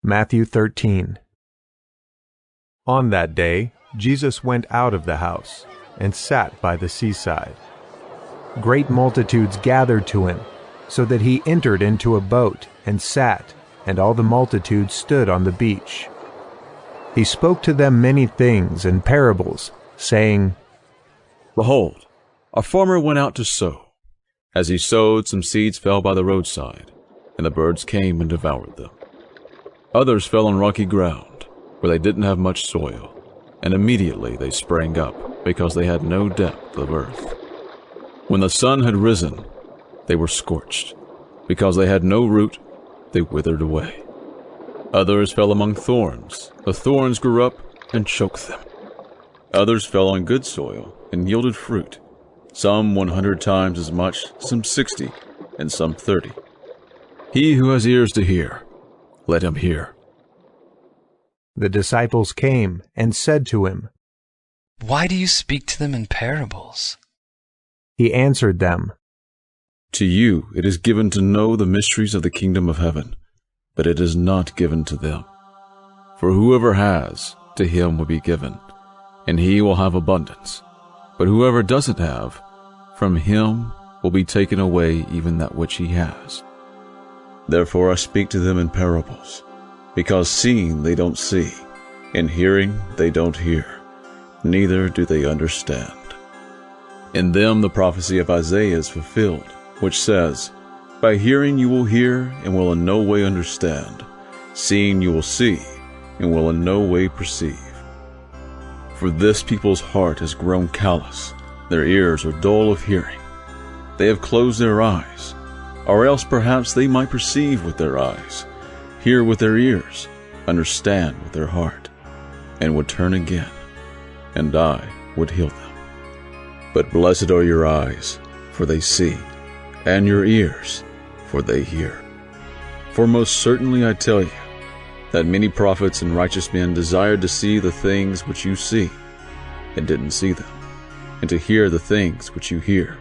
Matthew 13. On that day, Jesus went out of the house and sat by the seaside. Great multitudes gathered to him, so that he entered into a boat and sat, and all the multitude stood on the beach. He spoke to them many things in parables, saying, Behold, a farmer went out to sow. As he sowed, some seeds fell by the roadside, and the birds came and devoured them. Others fell on rocky ground, where they didn't have much soil, and immediately they sprang up, because they had no depth of earth. When the sun had risen, they were scorched. Because they had no root, they withered away. Others fell among thorns. The thorns grew up and choked them. Others fell on good soil and yielded fruit, some 100 times as much, some 60, and some 30. He who has ears to hear, let him hear. The disciples came and said to him, Why do you speak to them in parables? He answered them, To you it is given to know the mysteries of the kingdom of heaven, but it is not given to them. For whoever has, to him will be given, and he will have abundance. But whoever doesn't have, from him will be taken away even that which he has. Therefore I speak to them in parables, because seeing they don't see, and hearing they don't hear, neither do they understand. In them the prophecy of Isaiah is fulfilled, which says, By hearing you will hear and will in no way understand. Seeing you will see and will in no way perceive. For this people's heart has grown callous, their ears are dull of hearing. They have closed their eyes, or else perhaps they might perceive with their eyes, hear with their ears, understand with their heart, and would turn again, and I would heal them. But blessed are your eyes, for they see, and your ears, for they hear. For most certainly I tell you, that many prophets and righteous men desired to see the things which you see, and didn't see them, and to hear the things which you hear,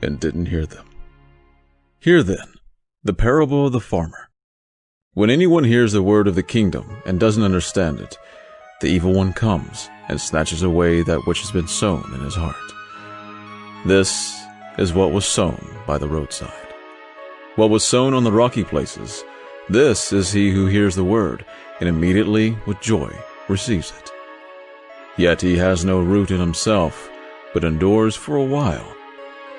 and didn't hear them. Hear then the parable of the farmer. When anyone hears the word of the kingdom and doesn't understand it, the evil one comes and snatches away that which has been sown in his heart. This is what was sown by the roadside. What was sown on the rocky places, this is he who hears the word, and immediately with joy receives it. Yet he has no root in himself, but endures for a while.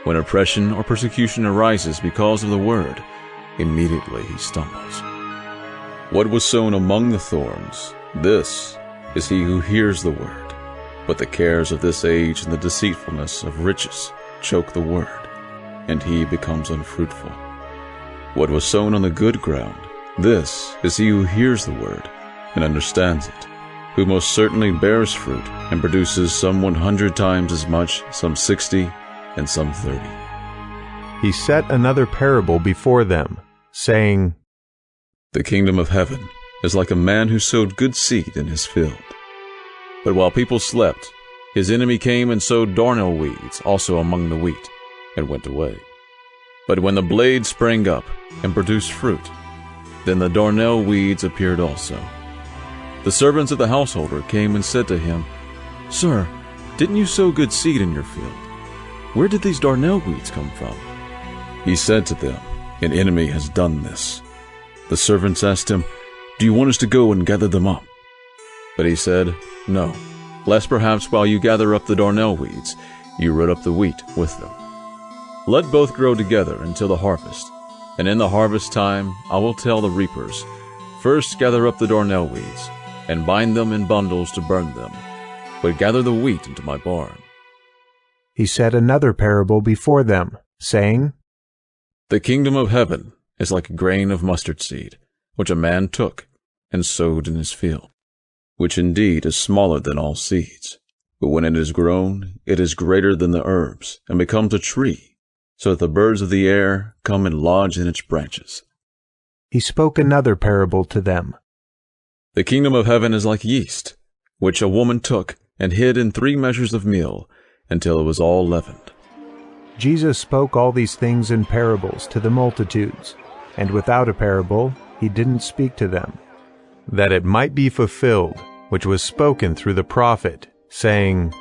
When oppression or persecution arises because of the word, immediately he stumbles. What was sown among the thorns, this is he who hears the word, but the cares of this age and the deceitfulness of riches choke the word, and he becomes unfruitful. What was sown on the good ground, this is he who hears the word and understands it, who most certainly bears fruit and produces some 100 times as much, some 60, and some 30. He set another parable before them, saying, The kingdom of heaven is like a man who sowed good seed in his field. But while people slept, his enemy came and sowed darnel weeds also among the wheat, and went away. But when the blade sprang up and produced fruit, then the darnel weeds appeared also. The servants of the householder came and said to him, Sir, didn't you sow good seed in your field? Where did these darnel weeds come from? He said to them, An enemy has done this. The servants asked him, Do you want us to go and gather them up? But he said, No, lest perhaps while you gather up the darnel weeds, you root up the wheat with them. Let both grow together until the harvest, and in the harvest time I will tell the reapers, First gather up the darnel weeds, and bind them in bundles to burn them, but gather the wheat into my barn. He set another parable before them, saying, The kingdom of heaven is like a grain of mustard seed, which a man took and sowed in his field, which indeed is smaller than all seeds. But when it is grown, it is greater than the herbs, and becomes a tree, so that the birds of the air come and lodge in its branches. He spoke another parable to them. The kingdom of heaven is like yeast, which a woman took and hid in 3 measures of meal, until it was all leavened. Jesus spoke all these things in parables to the multitudes, and without a parable he didn't speak to them, that it might be fulfilled, which was spoken through the prophet, saying,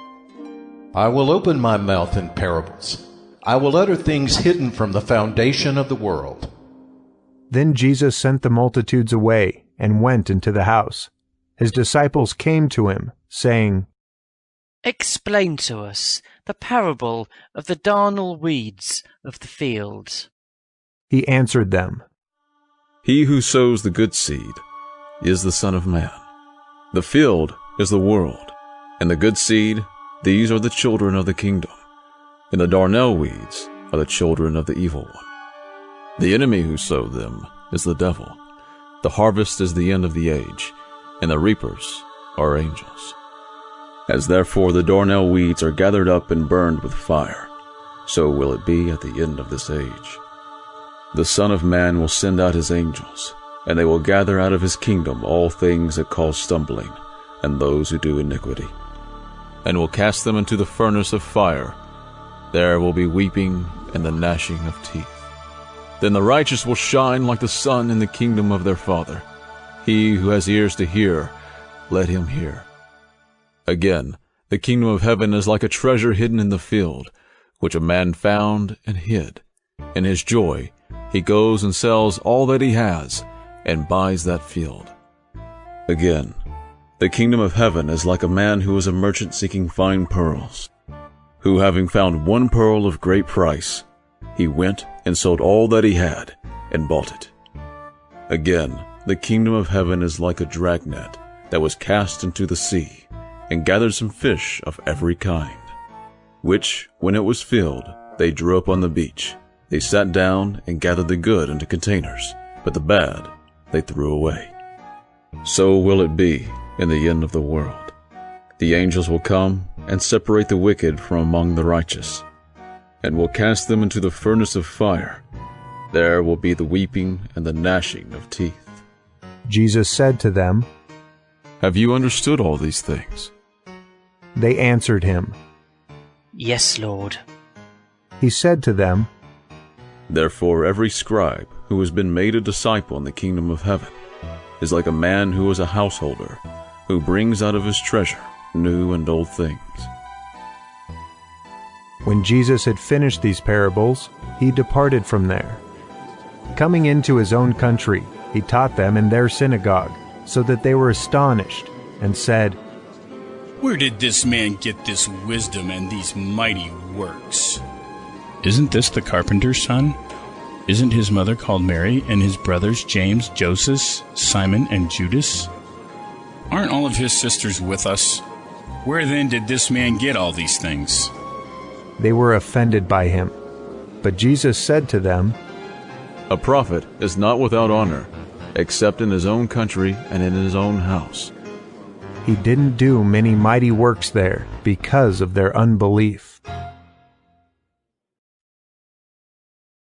I will open my mouth in parables. I will utter things hidden from the foundation of the world. Then Jesus sent the multitudes away and went into the house. His disciples came to him, saying, Explain to us the parable of the darnel weeds of the field. He answered them, He who sows the good seed is the Son of Man. The field is the world, and the good seed, these are the children of the kingdom, and the darnel weeds are the children of the evil one. The enemy who sowed them is the devil. The harvest is the end of the age, and the reapers are angels. As therefore the darnel weeds are gathered up and burned with fire, so will it be at the end of this age. The Son of Man will send out his angels, and they will gather out of his kingdom all things that cause stumbling, and those who do iniquity, and will cast them into the furnace of fire. There will be weeping and the gnashing of teeth. Then the righteous will shine like the sun in the kingdom of their Father. He who has ears to hear, let him hear. Again, the kingdom of heaven is like a treasure hidden in the field, which a man found and hid. In his joy, he goes and sells all that he has and buys that field. Again, the kingdom of heaven is like a man who is a merchant seeking fine pearls, who having found one pearl of great price, he went and sold all that he had and bought it. Again, the kingdom of heaven is like a dragnet that was cast into the sea, and gathered some fish of every kind, which, when it was filled, they drew up on the beach. They sat down and gathered the good into containers, but the bad they threw away. So will it be in the end of the world. The angels will come and separate the wicked from among the righteous, and will cast them into the furnace of fire. There will be the weeping and the gnashing of teeth. Jesus said to them, Have you understood all these things? They answered him. Yes, Lord. He said to them, Therefore every scribe who has been made a disciple in the kingdom of heaven is like a man who is a householder, who brings out of his treasure new and old things. When Jesus had finished these parables, he departed from there. Coming into his own country, he taught them in their synagogue, so that they were astonished, and said, Where did this man get this wisdom and these mighty works? Isn't this the carpenter's son? Isn't his mother called Mary, and his brothers James, Joseph, Simon, and Judas? Aren't all of his sisters with us? Where then did this man get all these things? They were offended by him. But Jesus said to them, A prophet is not without honor, except in his own country and in his own house. He didn't do many mighty works there because of their unbelief.